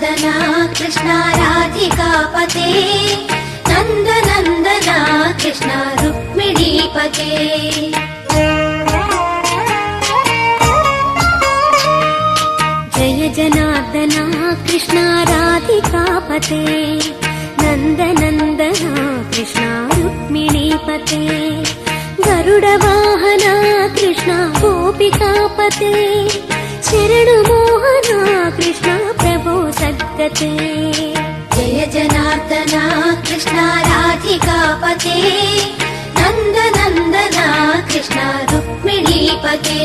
जनार्दना कृष्ण राधिकापते नन्दनन्दना कृष्ण रुक्मिणीपते जय जनार्दना कृष्ण राधिकापते नन्दनन्दना कृष्ण रुक्मिणीपते गरुडवाहना कृष्ण गोपिकापते शरणमोहना कृष्ण प्रभो सद्गते जय जनार्दना कृष्ण राधिकापते नन्दनन्दना कृष्ण रुक्मिणीपते